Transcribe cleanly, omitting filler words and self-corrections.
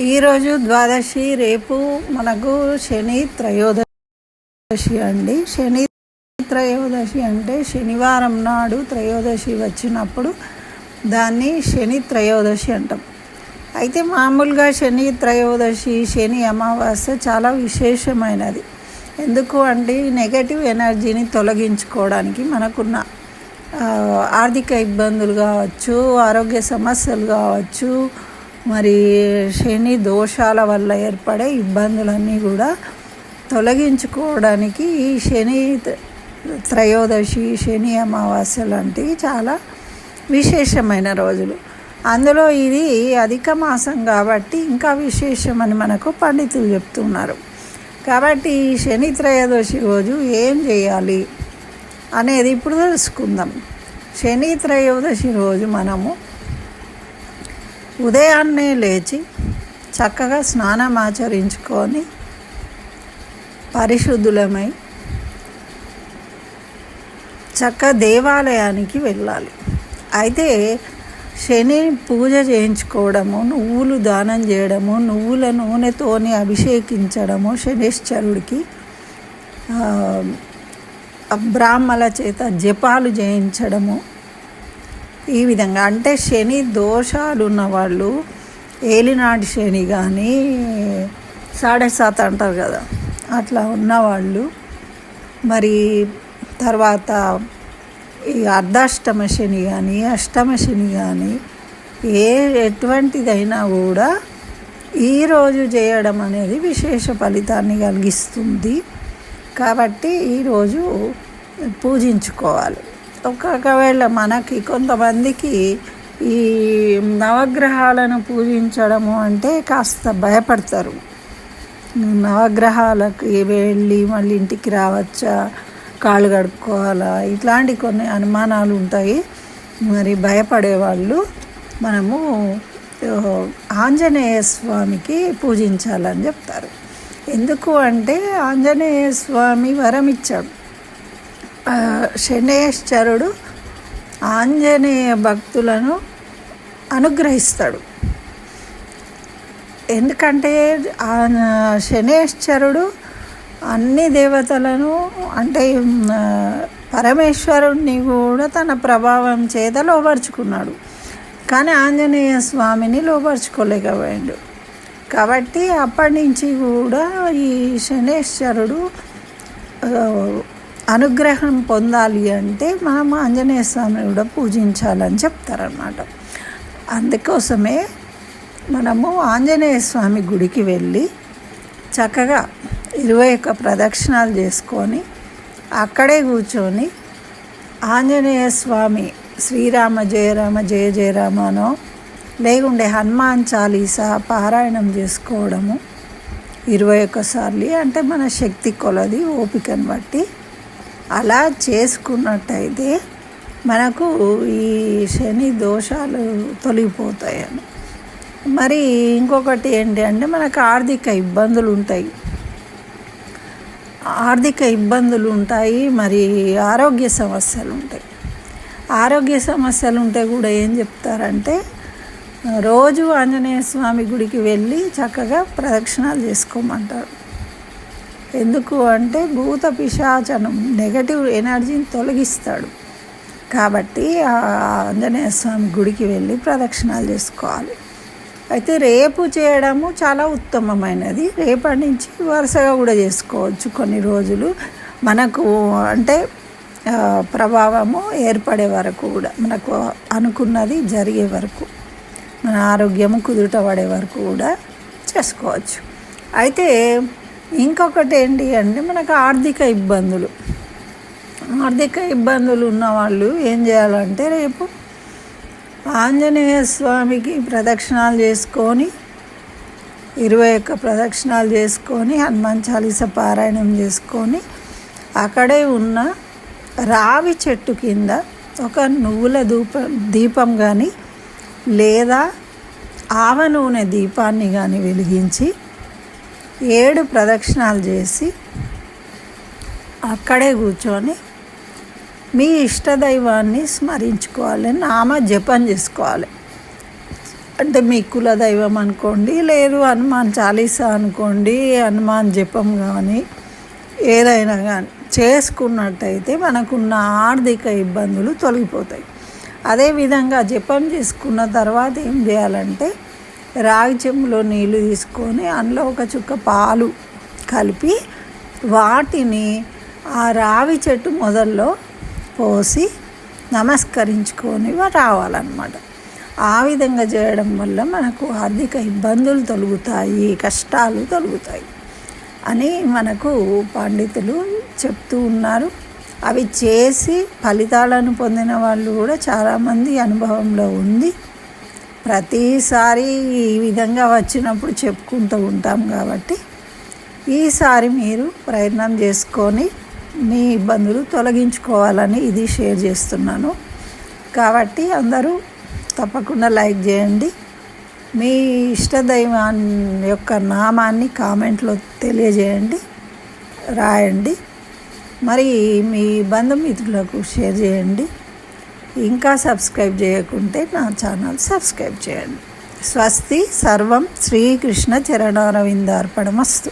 ఈరోజు ద్వాదశి, రేపు మనకు శని త్రయోదశి అండి. శని త్రయోదశి అంటే శనివారం నాడు త్రయోదశి వచ్చినప్పుడు దాన్ని శని త్రయోదశి అంటాం. అయితే మామూలుగా శని త్రయోదశి, శని అమావాస్య చాలా విశేషమైనది. ఎందుకు అంటే నెగటివ్ ఎనర్జీని తొలగించుకోవడానికి, మనకున్న ఆర్థిక ఇబ్బందులు కావచ్చు, ఆరోగ్య సమస్యలు కావచ్చు, మరి శని దోషాల వల్ల ఏర్పడే ఇబ్బందులన్నీ కూడా తొలగించుకోవడానికి ఈ శని త్రయోదశి, శని అమావాస్య లాంటివి చాలా విశేషమైన రోజులు. అందులో ఇది అధిక మాసం కాబట్టి ఇంకా విశేషమని మనకు పండితులు చెప్తున్నారు. కాబట్టి ఈ శని త్రయోదశి రోజు ఏం చేయాలి అనేది ఇప్పుడు తెలుసుకుందాం. శని త్రయోదశి రోజు మనము ఉదయాన్నే లేచి చక్కగా స్నానం ఆచరించుకొని పరిశుద్ధులమై దేవాలయానికి వెళ్ళాలి. అయితే శని పూజ చేయించుకోవడము, నువ్వులు దానం చేయడము, నువ్వుల నూనెతోని అభిషేకించడము, శనీశ్వరుడికి బ్రాహ్మల చేత జపాలు చేయించడము, ఈ విధంగా అంటే శని దోషాలు ఉన్నవాళ్ళు, ఏలినాటి శని కానీ 7.5 అంటారు కదా, అట్లా ఉన్నవాళ్ళు, మరి తర్వాత ఈ అర్ధాష్టమ శని కానీ, అష్టమ శని కానీ ఎటువంటిదైనా కూడా ఈరోజు చేయడం అనేది విశేష ఫలితాన్ని కలిగిస్తుంది. కాబట్టి ఈరోజు పూజించుకోవాలి. ఒకవేళ మనకి కొంతమందికి ఈ నవగ్రహాలను పూజించడము అంటే కాస్త భయపడతారు. నవగ్రహాలకు వెళ్ళి మళ్ళీ ఇంటికి రావచ్చా, కాళ్ళు కడుక్కోవాలా, ఇట్లాంటి కొన్ని అనుమానాలు ఉంటాయి. మరి భయపడేవాళ్ళు మనము ఆంజనేయ స్వామికి పూజించాలని చెప్తారు. ఎందుకు అంటే ఆంజనేయ స్వామి వరం ఇచ్చాడు. శనేశ్వరుడు ఆంజనేయ భక్తులను అనుగ్రహిస్తాడు. ఎందుకంటే శనేశ్వరుడు అన్ని దేవతలను అంటే పరమేశ్వరుడిని కూడా తన ప్రభావం చేత లోపరుచుకున్నాడు. కానీ ఆంజనేయ స్వామిని లోపరుచుకోలేకపోయాడు. కాబట్టి అప్పటి నుంచి కూడా ఈ శనేశ్వరుడు అనుగ్రహం పొందాలి అంటే మనం ఆంజనేయ స్వామిని కూడా పూజించాలని చెప్తారన్నమాట. అందుకోసమే మనము ఆంజనేయ స్వామి గుడికి వెళ్ళి చక్కగా 21 ప్రదక్షిణాలు చేసుకొని అక్కడే కూర్చొని ఆంజనేయ స్వామి శ్రీరామ జయ రామ జయ జయ రామనో లేకుంటే హనుమాన్ చాలీసా పారాయణం చేసుకోవడము 21 సార్లు, అంటే మన శక్తి కొలది ఓపికను బట్టి అలా చేసుకున్నట్టయితే మనకు ఈ శని దోషాలు తొలగిపోతాయని. మరి ఇంకొకటి ఏంటి అంటే మనకు ఆర్థిక ఇబ్బందులు ఉంటాయి, మరి ఆరోగ్య సమస్యలు ఉంటాయి. ఆరోగ్య సమస్యలు ఉంటే కూడా ఏం చెప్తారంటే రోజు ఆంజనేయ స్వామి గుడికి వెళ్ళి చక్కగా ప్రదక్షిణాలు చేసుకోమంటారు. ఎందుకు అంటే భూత పిశాచనం నెగటివ్ ఎనర్జీని తొలగిస్తాడు. కాబట్టి ఆంజనేయ స్వామి గుడికి వెళ్ళి ప్రదక్షిణాలు చేసుకోవాలి. అయితే రేపు చేయడము చాలా ఉత్తమమైనది. రేపటి నుంచి వరుసగా కూడా చేసుకోవచ్చు. కొన్ని రోజులు మనకు అంటే ప్రభావము ఏర్పడే వరకు కూడా, మనకు అనుకున్నది జరిగే వరకు, మన ఆరోగ్యము కుదుట పడే వరకు కూడా చేసుకోవచ్చు. అయితే ఇంకొకటి ఏంటి అంటే మనకు ఆర్థిక ఇబ్బందులు ఉన్నవాళ్ళు ఏం చేయాలంటే రేపు ఆంజనేయ స్వామికి ప్రదక్షిణాలు చేసుకొని 21 ప్రదక్షిణాలు చేసుకొని హనుమాన్ చాలీసా పారాయణం చేసుకొని అక్కడే ఉన్న రావి చెట్టు కింద ఒక నువ్వుల దీపం కానీ లేదా ఆవ నూనె దీపాన్ని కానీ వెలిగించి 7 ప్రదక్షిణాలు చేసి అక్కడే కూర్చొని మీ ఇష్టదైవాన్ని స్మరించుకోవాలి, నామ జపం చేసుకోవాలి. అంటే మీ కుల దైవం అనుకోండి, లేదు హనుమాన్ చాలీసా అనుకోండి, హనుమాన్ జపం కానీ ఏదైనా కానీ చేసుకున్నట్టయితే మనకున్న ఆర్థిక ఇబ్బందులు తొలగిపోతాయి. అదేవిధంగా జపం చేసుకున్న తర్వాత ఏం చేయాలంటే రాగి చెంబులో నీళ్ళు తీసుకొని అందులో ఒక చుక్క పాలు కలిపి వాటిని ఆ రావి చెట్టు మొదల్లో పోసి నమస్కరించుకొని రావాలన్నమాట. ఆ విధంగా చేయడం వల్ల మనకు ఆర్థిక ఇబ్బందులు తొలగుతాయి, కష్టాలు తొలగుతాయి అని మనకు పండితులు చెప్తూ ఉన్నారు. అవి చేసి ఫలితాలను పొందిన వాళ్ళు కూడా చాలామంది అనుభవంలో ఉంది. ప్రతిసారి ఈ విధంగా వచ్చినప్పుడు చెప్పుకుంటూ ఉంటాం కాబట్టి ఈసారి మీరు ప్రయత్నం చేసుకొని మీ ఇబ్బందులు తొలగించుకోవాలని ఇది షేర్ చేస్తున్నాను. కాబట్టి అందరూ తప్పకుండా లైక్ చేయండి. మీ ఇష్టదైవాన్ని యొక్క నామాన్ని కామెంట్లో తెలియజేయండి, రాయండి. మరి మీ బంధుమిత్రులకు షేర్ చేయండి. ఇంకా సబ్స్క్రైబ్ చేయకుంటే నా ఛానల్ సబ్స్క్రైబ్ చేయండి. స్వస్తి. సర్వం శ్రీకృష్ణ చరణారవిందార్పణమస్తు.